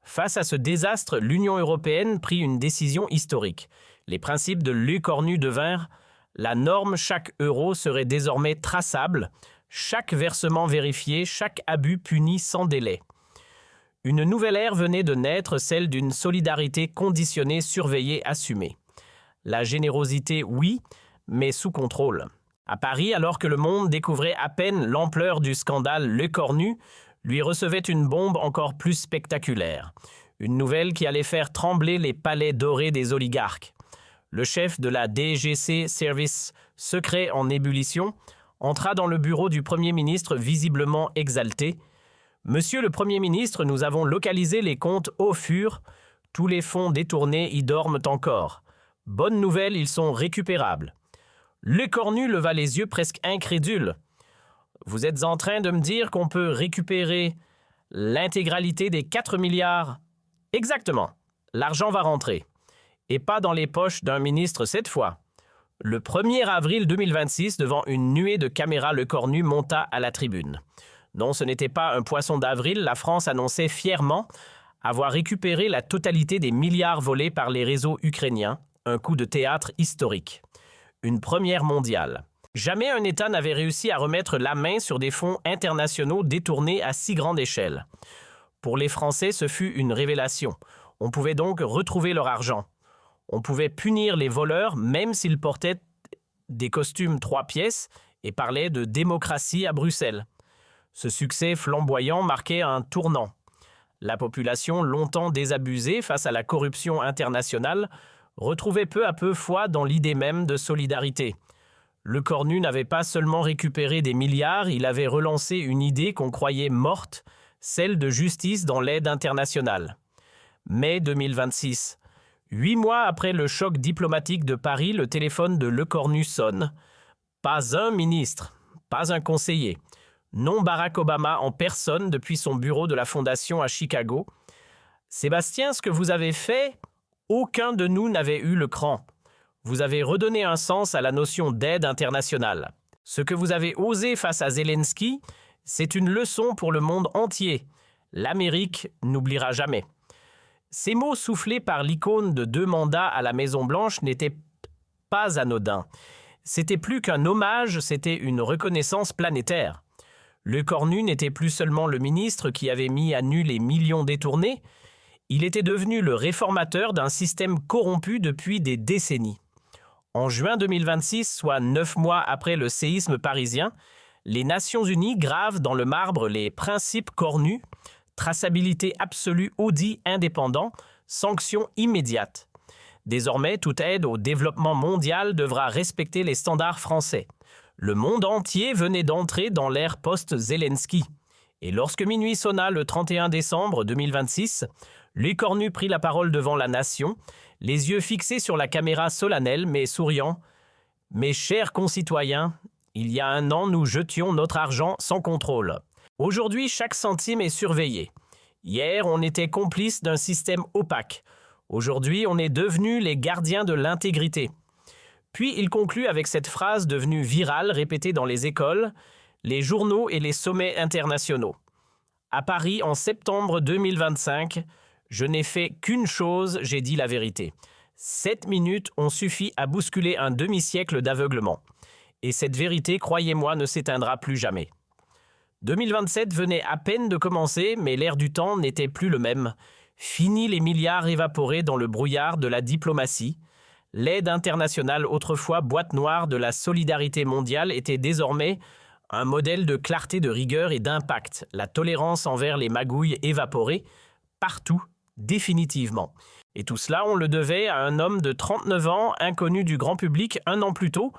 Face à ce désastre, l'Union européenne prit une décision historique. Les principes de Lecornu devinrent la norme, chaque euro serait désormais traçable, chaque versement vérifié, chaque abus puni sans délai. Une nouvelle ère venait de naître, celle d'une solidarité conditionnée, surveillée, assumée. La générosité, oui, mais sous contrôle. À Paris, alors que le monde découvrait à peine l'ampleur du scandale Lecornu, lui recevait une bombe encore plus spectaculaire. Une nouvelle qui allait faire trembler les palais dorés des oligarques. Le chef de la DGC, service secret en ébullition, entra dans le bureau du Premier ministre visiblement exalté. « Monsieur le Premier ministre, nous avons localisé les comptes au fur. Tous les fonds détournés y dorment encore. Bonne nouvelle, ils sont récupérables. » Lecornu leva les yeux presque incrédule. « Vous êtes en train de me dire qu'on peut récupérer l'intégralité des 4 milliards ?» « Exactement. L'argent va rentrer. Et pas dans les poches d'un ministre cette fois. » Le 1er avril 2026, devant une nuée de caméras, Lecornu monta à la tribune. Non, ce n'était pas un poisson d'avril, la France annonçait fièrement avoir récupéré la totalité des milliards volés par les réseaux ukrainiens, un coup de théâtre historique. Une première mondiale. Jamais un État n'avait réussi à remettre la main sur des fonds internationaux détournés à si grande échelle. Pour les Français, ce fut une révélation. On pouvait donc retrouver leur argent. On pouvait punir les voleurs même s'ils portaient des costumes 3 pièces et parlaient de démocratie à Bruxelles. Ce succès flamboyant marquait un tournant. La population, longtemps désabusée face à la corruption internationale, retrouvait peu à peu foi dans l'idée même de solidarité. Lecornu n'avait pas seulement récupéré des milliards, il avait relancé une idée qu'on croyait morte, celle de justice dans l'aide internationale. Mai 2026. 8 mois après le choc diplomatique de Paris, le téléphone de Lecornu sonne. Pas un ministre, pas un conseiller. Non Barack Obama en personne depuis son bureau de la Fondation à Chicago. Sébastien, ce que vous avez fait, aucun de nous n'avait eu le cran. Vous avez redonné un sens à la notion d'aide internationale. Ce que vous avez osé face à Zelensky, c'est une leçon pour le monde entier. L'Amérique n'oubliera jamais. Ces mots soufflés par l'icône de 2 mandats à la Maison-Blanche n'étaient pas anodins. C'était plus qu'un hommage, c'était une reconnaissance planétaire. Lecornu n'était plus seulement le ministre qui avait mis à nu les millions détournés, il était devenu le réformateur d'un système corrompu depuis des décennies. En juin 2026, soit 9 mois après le séisme parisien, les Nations Unies gravent dans le marbre les principes Cornu, traçabilité absolue, audit indépendant, sanctions immédiates. Désormais, toute aide au développement mondial devra respecter les standards français. Le monde entier venait d'entrer dans l'ère post-Zelensky. Et lorsque minuit sonna le 31 décembre 2026, Lecornu prit la parole devant la nation, les yeux fixés sur la caméra solennelle mais souriant. « Mes chers concitoyens, il y a 1 an, nous jetions notre argent sans contrôle. Aujourd'hui, chaque centime est surveillé. Hier, on était complice d'un système opaque. Aujourd'hui, on est devenus les gardiens de l'intégrité. » Puis il conclut avec cette phrase devenue virale, répétée dans les écoles, les journaux et les sommets internationaux. À Paris, en septembre 2025, je n'ai fait qu'une chose, j'ai dit la vérité. 7 minutes ont suffi à bousculer un demi-siècle d'aveuglement. Et cette vérité, croyez-moi, ne s'éteindra plus jamais. 2027 venait à peine de commencer, mais l'air du temps n'était plus le même. Fini les milliards évaporés dans le brouillard de la diplomatie. L'aide internationale, autrefois boîte noire de la solidarité mondiale, était désormais un modèle de clarté, de rigueur et d'impact. La tolérance envers les magouilles évaporées, partout, définitivement. Et tout cela, on le devait à un homme de 39 ans, inconnu du grand public 1 an plus tôt,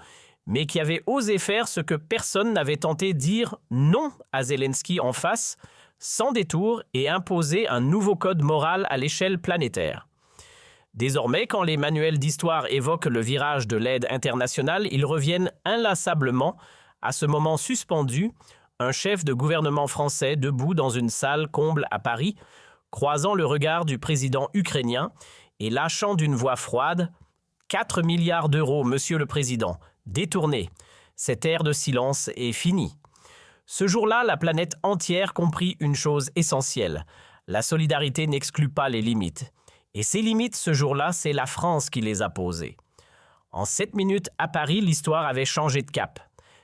mais qui avait osé faire ce que personne n'avait tenté, dire non à Zelensky en face, sans détour, et imposer un nouveau code moral à l'échelle planétaire. Désormais, quand les manuels d'histoire évoquent le virage de l'aide internationale, ils reviennent inlassablement à ce moment suspendu, un chef de gouvernement français debout dans une salle comble à Paris, croisant le regard du président ukrainien et lâchant d'une voix froide « 4 milliards d'euros, monsieur le président, détournés. Cette ère de silence est finie. » Ce jour-là, la planète entière comprit une chose essentielle. La solidarité n'exclut pas les limites. Et ces limites, ce jour-là, c'est la France qui les a posées. En 7 minutes à Paris, l'histoire avait changé de cap.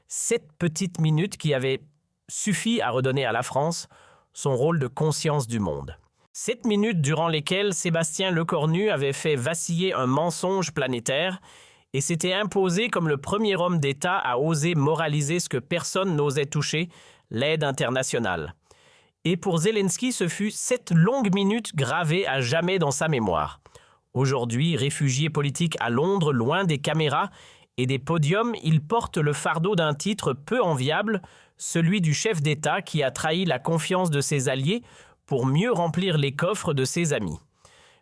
7 petites minutes qui avaient suffi à redonner à la France son rôle de conscience du monde. 7 minutes durant lesquelles Sébastien Lecornu avait fait vaciller un mensonge planétaire et s'était imposé comme le premier homme d'État à oser moraliser ce que personne n'osait toucher, l'aide internationale. Et pour Zelensky, ce fut 7 longues minutes gravées à jamais dans sa mémoire. Aujourd'hui, réfugié politique à Londres, loin des caméras et des podiums, il porte le fardeau d'un titre peu enviable, celui du chef d'État qui a trahi la confiance de ses alliés pour mieux remplir les coffres de ses amis.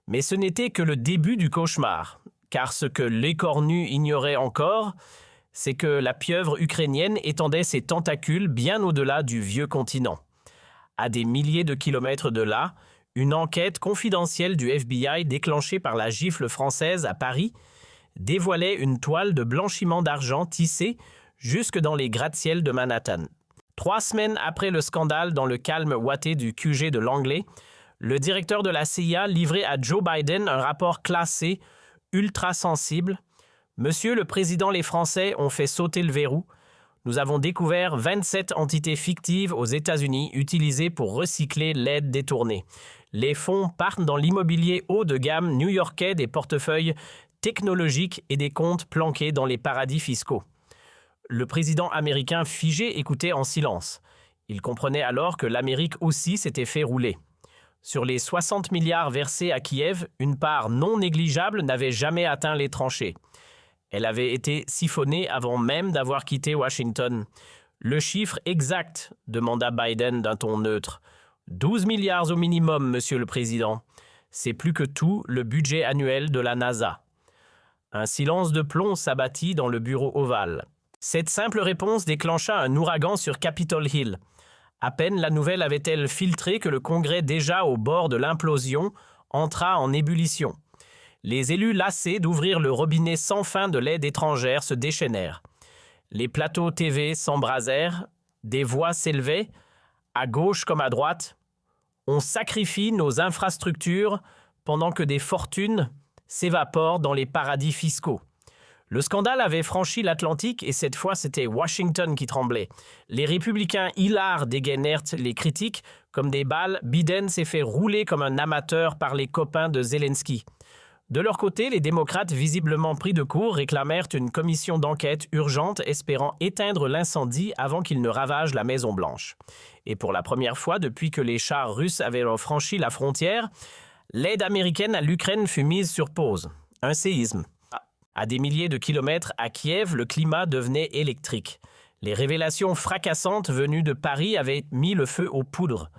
Mais ce n'était que le début du cauchemar, car ce que Lecornu ignorait encore, c'est que la pieuvre ukrainienne étendait ses tentacules bien au-delà du vieux continent. À des milliers de kilomètres de là, une enquête confidentielle du FBI déclenchée par la gifle française à Paris dévoilait une toile de blanchiment d'argent tissée jusque dans les gratte-ciels de Manhattan. 3 semaines après le scandale dans le calme ouaté du QG de Langley, le directeur de la CIA livrait à Joe Biden un rapport classé, ultra sensible. « Monsieur le Président, les Français ont fait sauter le verrou. Nous avons découvert 27 entités fictives aux États-Unis utilisées pour recycler l'aide détournée. Les fonds partent dans l'immobilier haut de gamme new-yorkais, des portefeuilles technologiques et des comptes planqués dans les paradis fiscaux. » Le président américain figé écoutait en silence. Il comprenait alors que l'Amérique aussi s'était fait rouler. Sur les 60 milliards versés à Kiev, une part non négligeable n'avait jamais atteint les tranchées. Elle avait été siphonnée avant même d'avoir quitté Washington. « Le chiffre exact » demanda Biden d'un ton neutre. 12 milliards au minimum, Monsieur le Président. C'est plus que tout le budget annuel de la NASA. Un silence de plomb s'abattit dans le bureau ovale. Cette simple réponse déclencha un ouragan sur Capitol Hill. À peine la nouvelle avait-elle filtré que le Congrès, déjà au bord de l'implosion, entra en ébullition. Les élus lassés d'ouvrir le robinet sans fin de l'aide étrangère se déchaînèrent. Les plateaux TV s'embrasèrent, des voix s'élevaient, à gauche comme à droite. On sacrifie nos infrastructures pendant que des fortunes s'évaporent dans les paradis fiscaux. Le scandale avait franchi l'Atlantique et cette fois c'était Washington qui tremblait. Les républicains hilares dégainèrent les critiques comme des balles. Biden s'est fait rouler comme un amateur par les copains de Zelensky. De leur côté, les démocrates, visiblement pris de court, réclamèrent une commission d'enquête urgente espérant éteindre l'incendie avant qu'il ne ravage la Maison-Blanche. Et pour la première fois depuis que les chars russes avaient franchi la frontière, l'aide américaine à l'Ukraine fut mise sur pause. Un séisme. À des milliers de kilomètres à Kiev, le climat devenait électrique. Les révélations fracassantes venues de Paris avaient mis le feu aux poudres.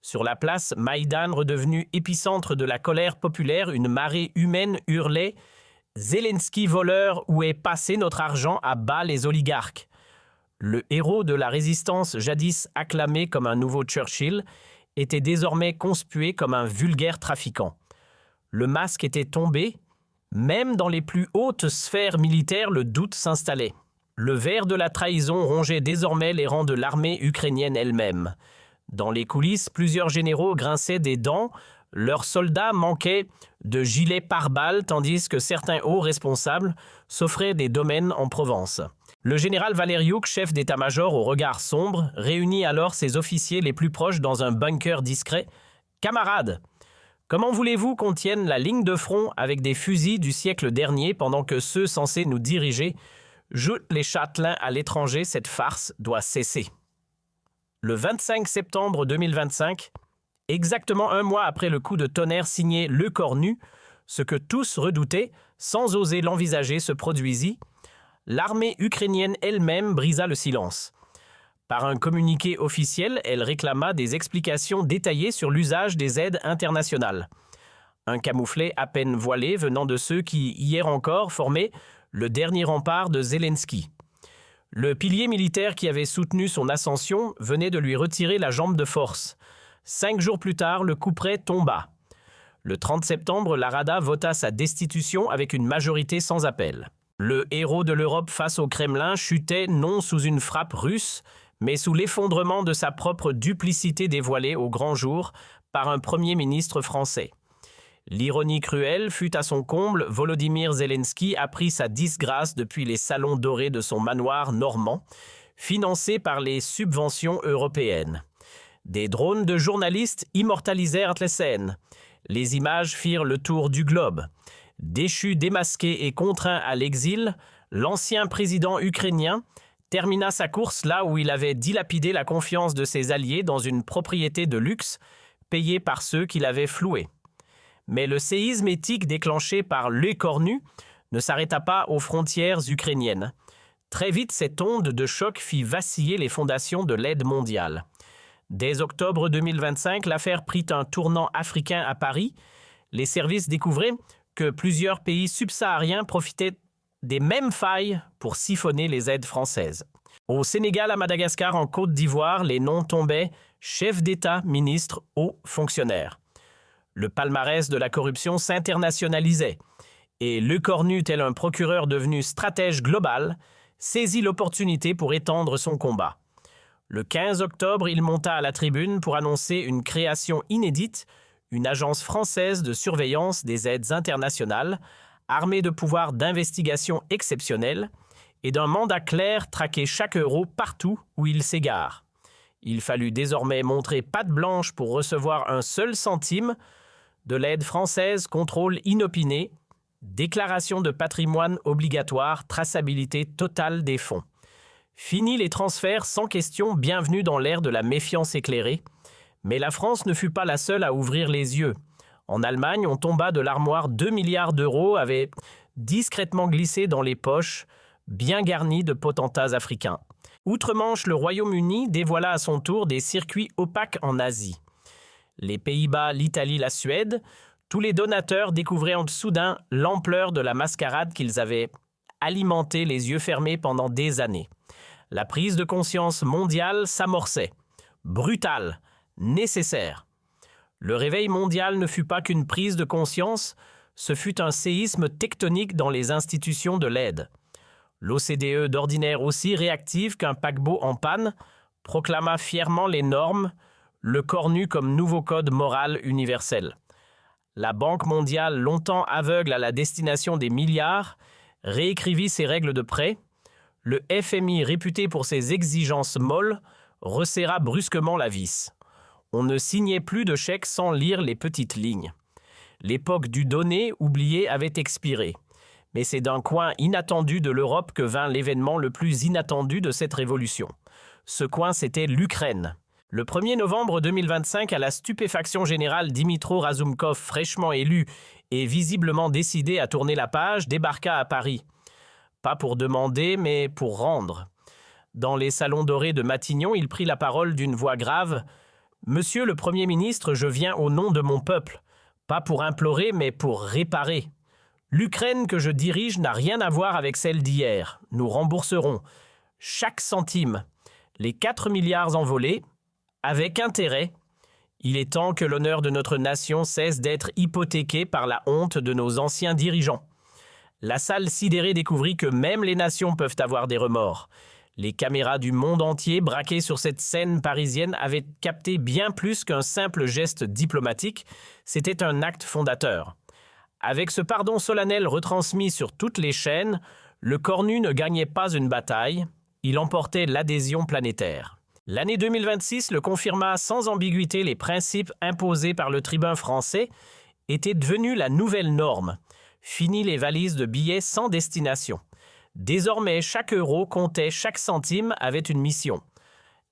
Sur la place Maïdan, redevenue épicentre de la colère populaire, une marée humaine hurlait « Zelensky voleur, où est passé notre argent à bas les oligarques ?» Le héros de la résistance, jadis acclamé comme un nouveau Churchill, était désormais conspué comme un vulgaire trafiquant. Le masque était tombé. Même dans les plus hautes sphères militaires, le doute s'installait. Le ver de la trahison rongeait désormais les rangs de l'armée ukrainienne elle-même. Dans les coulisses, plusieurs généraux grinçaient des dents, leurs soldats manquaient de gilets pare-balles tandis que certains hauts responsables s'offraient des domaines en Provence. Le général Valeriuk, chef d'état-major au regard sombre, réunit alors ses officiers les plus proches dans un bunker discret. « Camarades, comment voulez-vous qu'on tienne la ligne de front avec des fusils du siècle dernier pendant que ceux censés nous diriger jetent les châtelains à l'étranger? Cette farce doit cesser. » Le 25 septembre 2025, exactement un mois après le coup de tonnerre signé Le Cornu, ce que tous redoutaient, sans oser l'envisager, se produisit. L'armée ukrainienne elle-même brisa le silence. Par un communiqué officiel, elle réclama des explications détaillées sur l'usage des aides internationales. Un camouflet à peine voilé venant de ceux qui, hier encore, formaient le dernier rempart de Zelensky. Le pilier militaire qui avait soutenu son ascension venait de lui retirer la jambe de force. 5 jours plus tard, le couperet tomba. Le 30 septembre, la Rada vota sa destitution avec une majorité sans appel. Le héros de l'Europe face au Kremlin chutait non sous une frappe russe, mais sous l'effondrement de sa propre duplicité dévoilée au grand jour par un Premier ministre français. L'ironie cruelle fut à son comble, Volodymyr Zelensky apprit sa disgrâce depuis les salons dorés de son manoir normand, financé par les subventions européennes. Des drones de journalistes immortalisèrent les scènes. Les images firent le tour du globe. Déchu, démasqué et contraint à l'exil, l'ancien président ukrainien termina sa course là où il avait dilapidé la confiance de ses alliés dans une propriété de luxe payée par ceux qui l'avaient floué. Mais le séisme éthique déclenché par Le Cornu ne s'arrêta pas aux frontières ukrainiennes. Très vite, cette onde de choc fit vaciller les fondations de l'aide mondiale. Dès octobre 2025, l'affaire prit un tournant africain à Paris. Les services découvraient que plusieurs pays subsahariens profitaient des mêmes failles pour siphonner les aides françaises. Au Sénégal, à Madagascar, en Côte d'Ivoire, les noms tombaient chefs d'État, ministres, hauts fonctionnaires. Le palmarès de la corruption s'internationalisait et Le Cornu, tel un procureur devenu stratège global, saisit l'opportunité pour étendre son combat. Le 15 octobre, il monta à la tribune pour annoncer une création inédite, une agence française de surveillance des aides internationales, armée de pouvoirs d'investigation exceptionnels et d'un mandat clair traquer chaque euro partout où il s'égare. Il fallut désormais montrer patte blanche pour recevoir un seul centime. De l'aide française, contrôle inopiné, déclaration de patrimoine obligatoire, traçabilité totale des fonds. Fini les transferts sans question, bienvenue dans l'ère de la méfiance éclairée. Mais la France ne fut pas la seule à ouvrir les yeux. En Allemagne, on tomba de l'armoire 2 milliards d'euros, avaient discrètement glissé dans les poches, bien garnies de potentats africains. Outre-Manche, le Royaume-Uni dévoila à son tour des circuits opaques en Asie. les Pays-Bas, l'Italie, la Suède, tous les donateurs découvrirent soudain l'ampleur de la mascarade qu'ils avaient alimentée les yeux fermés pendant des années. La prise de conscience mondiale s'amorçait. Brutale, nécessaire. Le réveil mondial ne fut pas qu'une prise de conscience, ce fut un séisme tectonique dans les institutions de l'aide. L'OCDE, d'ordinaire aussi réactive qu'un paquebot en panne, proclama fièrement les normes, le corps nu comme nouveau code moral universel. La Banque mondiale, longtemps aveugle à la destination des milliards, réécrivit ses règles de prêt. Le FMI, réputé pour ses exigences molles, resserra brusquement la vis. On ne signait plus de chèques sans lire les petites lignes. L'époque du donné oublié avait expiré. Mais c'est d'un coin inattendu de l'Europe que vint l'événement le plus inattendu de cette révolution. Ce coin, c'était l'Ukraine. Le 1er novembre 2025, à la stupéfaction générale, Dimitro Razumkov, fraîchement élu et visiblement décidé à tourner la page, débarqua à Paris. Pas pour demander, mais pour rendre. Dans les salons dorés de Matignon, il prit la parole d'une voix grave. « Monsieur le Premier ministre, je viens au nom de mon peuple. Pas pour implorer, mais pour réparer. L'Ukraine que je dirige n'a rien à voir avec celle d'hier. Nous rembourserons chaque centime, les 4 milliards envolés, avec intérêt. Il est temps que l'honneur de notre nation cesse d'être hypothéqué par la honte de nos anciens dirigeants. » La salle sidérée découvrit que même les nations peuvent avoir des remords. Les caméras du monde entier braquées sur cette scène parisienne avaient capté bien plus qu'un simple geste diplomatique, c'était un acte fondateur. Avec ce pardon solennel retransmis sur toutes les chaînes, le corps nu ne gagnait pas une bataille, il emportait l'adhésion planétaire. L'année 2026 le confirma sans ambiguïté, les principes imposés par le tribun français étaient devenus la nouvelle norme. Fini les valises de billets sans destination. Désormais, chaque euro comptait, chaque centime avait une mission.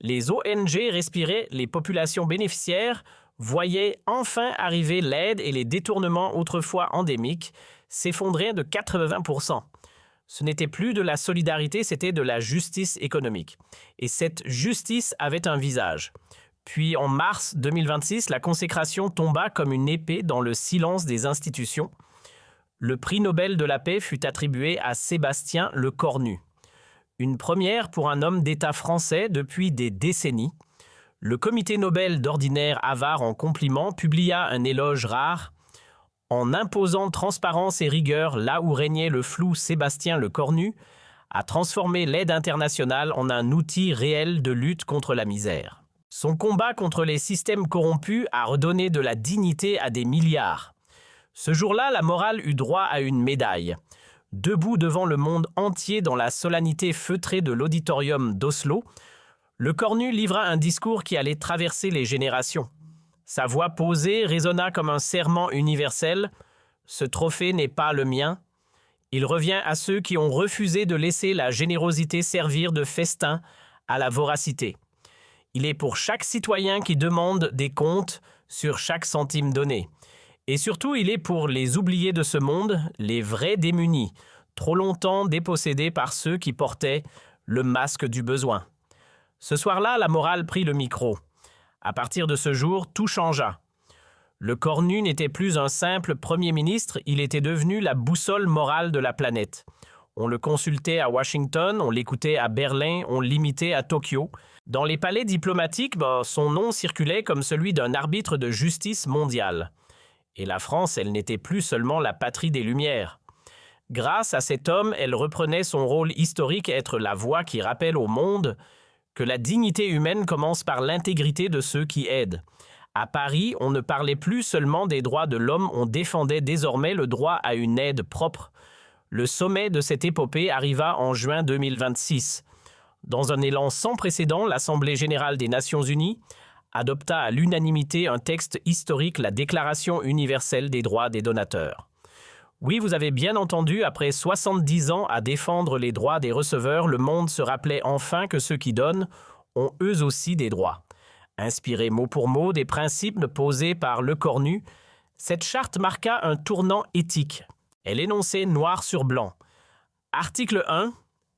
Les ONG respiraient, les populations bénéficiaires voyaient enfin arriver l'aide et les détournements autrefois endémiques s'effondraient de 80%. Ce n'était plus de la solidarité, c'était de la justice économique. Et cette justice avait un visage. Puis en mars 2026, la consécration tomba comme une épée dans le silence des institutions. Le prix Nobel de la paix fut attribué à Sébastien Lecornu. Une première pour un homme d'État français depuis des décennies. Le comité Nobel, d'ordinaire avare en compliments, publia un éloge rare. En imposant transparence et rigueur là où régnait le flou, Sébastien Lecornu a transformé l'aide internationale en un outil réel de lutte contre la misère. Son combat contre les systèmes corrompus a redonné de la dignité à des milliards. Ce jour-là, la morale eut droit à une médaille. Debout devant le monde entier dans la solennité feutrée de l'auditorium d'Oslo, le corps nu livra un discours qui allait traverser les générations. Sa voix posée résonna comme un serment universel. « Ce trophée n'est pas le mien. Il revient à ceux qui ont refusé de laisser la générosité servir de festin à la voracité. Il est pour chaque citoyen qui demande des comptes sur chaque centime donné. Et surtout, il est pour les oubliés de ce monde, les vrais démunis, trop longtemps dépossédés par ceux qui portaient le masque du besoin. » Ce soir-là, la morale prit le micro. À partir de ce jour, tout changea. Le corps nu n'était plus un simple Premier ministre, il était devenu la boussole morale de la planète. On le consultait à Washington, on l'écoutait à Berlin, on l'imitait à Tokyo. Dans les palais diplomatiques, son nom circulait comme celui d'un arbitre de justice mondiale. Et la France, elle n'était plus seulement la patrie des Lumières. Grâce à cet homme, elle reprenait son rôle historique, être la voix qui rappelle au monde que la dignité humaine commence par l'intégrité de ceux qui aident. À Paris, on ne parlait plus seulement des droits de l'homme, on défendait désormais le droit à une aide propre. Le sommet de cette épopée arriva en juin 2026. Dans un élan sans précédent, l'Assemblée générale des Nations unies adopta à l'unanimité un texte historique, la Déclaration universelle des droits des donateurs. Oui, vous avez bien entendu, après 70 ans à défendre les droits des receveurs, le monde se rappelait enfin que ceux qui donnent ont eux aussi des droits. Inspirée mot pour mot des principes posés par Lecornu, cette charte marqua un tournant éthique. Elle énonçait noir sur blanc. Article 1.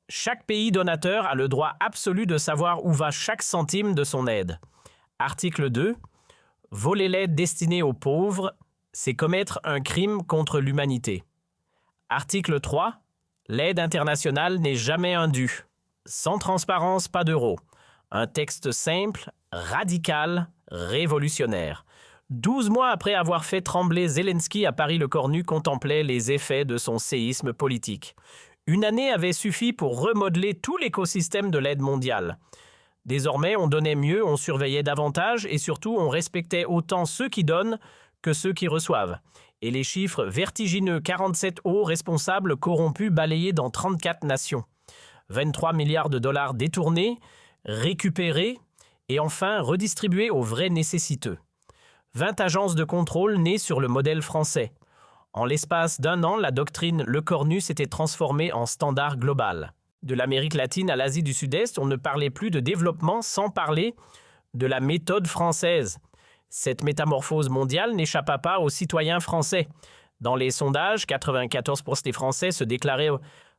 Chaque pays donateur a le droit absolu de savoir où va chaque centime de son aide. Article 2. Voler l'aide destinée aux pauvres, c'est commettre un crime contre l'humanité. Article 3. L'aide internationale n'est jamais un dû. Sans transparence, pas d'euro. Un texte simple, radical, révolutionnaire. 12 mois après avoir fait trembler Zelensky à Paris-le-Cornu contemplait les effets de son séisme politique. Une année avait suffi pour remodeler tout l'écosystème de l'aide mondiale. Désormais, on donnait mieux, on surveillait davantage et surtout on respectait autant ceux qui donnent que ceux qui reçoivent. Et les chiffres vertigineux, 47 hauts responsables corrompus balayés dans 34 nations. 23 milliards de dollars détournés, récupérés et enfin redistribués aux vrais nécessiteux. 20 agences de contrôle nées sur le modèle français. En l'espace d'un an, la doctrine Le Cornu s'était transformée en standard global. De l'Amérique latine à l'Asie du Sud-Est, on ne parlait plus de développement sans parler de la méthode française. Cette métamorphose mondiale n'échappa pas aux citoyens français. Dans les sondages, 94% des Français se déclaraient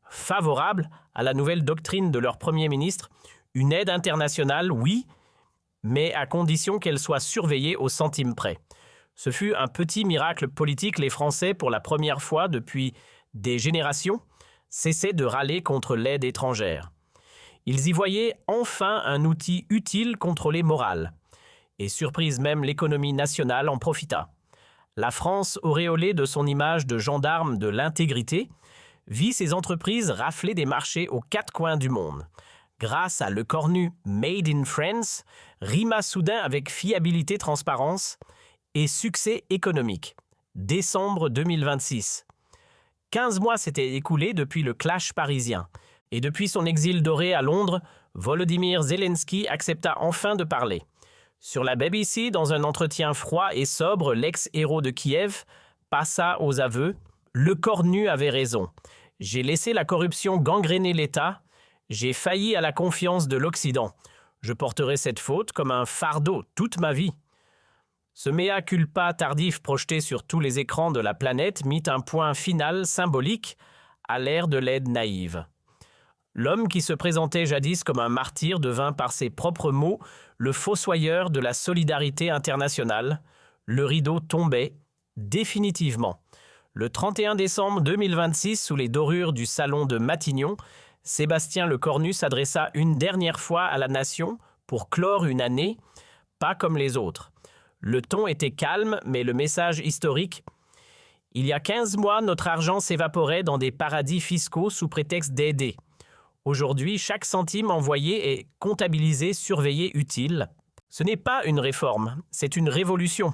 favorables à la nouvelle doctrine de leur Premier ministre. Une aide internationale, oui, mais à condition qu'elle soit surveillée au centime près. Ce fut un petit miracle politique. Les Français, pour la première fois depuis des générations, cessaient de râler contre l'aide étrangère. Ils y voyaient enfin un outil utile contre les morales. Et surprise même, l'économie nationale en profita. La France, auréolée de son image de gendarme de l'intégrité, vit ses entreprises rafler des marchés aux quatre coins du monde. Grâce à Le Cornu Made in France, rima soudain avec fiabilité, transparence et succès économique. Décembre 2026. 15 mois s'étaient écoulés depuis le clash parisien. Et depuis son exil doré à Londres, Volodymyr Zelensky accepta enfin de parler. Sur la BBC, dans un entretien froid et sobre, l'ex-héros de Kiev passa aux aveux « Le Cornu avait raison. J'ai laissé la corruption gangréner l'État. J'ai failli à la confiance de l'Occident. Je porterai cette faute comme un fardeau toute ma vie. » Ce mea culpa tardif projeté sur tous les écrans de la planète mit un point final symbolique à l'ère de l'aide naïve. L'homme qui se présentait jadis comme un martyr devint par ses propres mots le fossoyeur de la solidarité internationale. Le rideau tombait définitivement. Le 31 décembre 2026, sous les dorures du salon de Matignon, Sébastien Le Cornu s'adressa une dernière fois à la nation pour clore une année, pas comme les autres. Le ton était calme, mais le message historique. Il y a 15 mois, notre argent s'évaporait dans des paradis fiscaux sous prétexte d'aider. Aujourd'hui, chaque centime envoyé est comptabilisé, surveillé, utile. Ce n'est pas une réforme, c'est une révolution.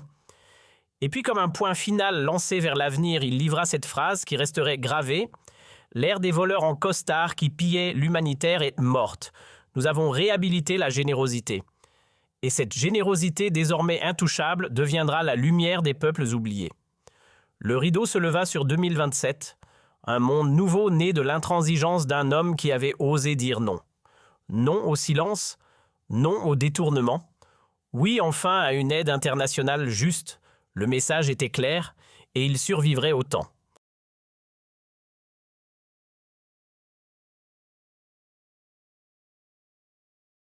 Et puis, comme un point final lancé vers l'avenir, il livra cette phrase qui resterait gravée. L'ère des voleurs en costard qui pillaient l'humanitaire est morte. Nous avons réhabilité la générosité. Et cette générosité désormais intouchable deviendra la lumière des peuples oubliés. Le rideau se leva sur 2027, un monde nouveau né de l'intransigeance d'un homme qui avait osé dire non. Non au silence, non au détournement. Oui enfin à une aide internationale juste. Le message était clair et il survivrait au temps.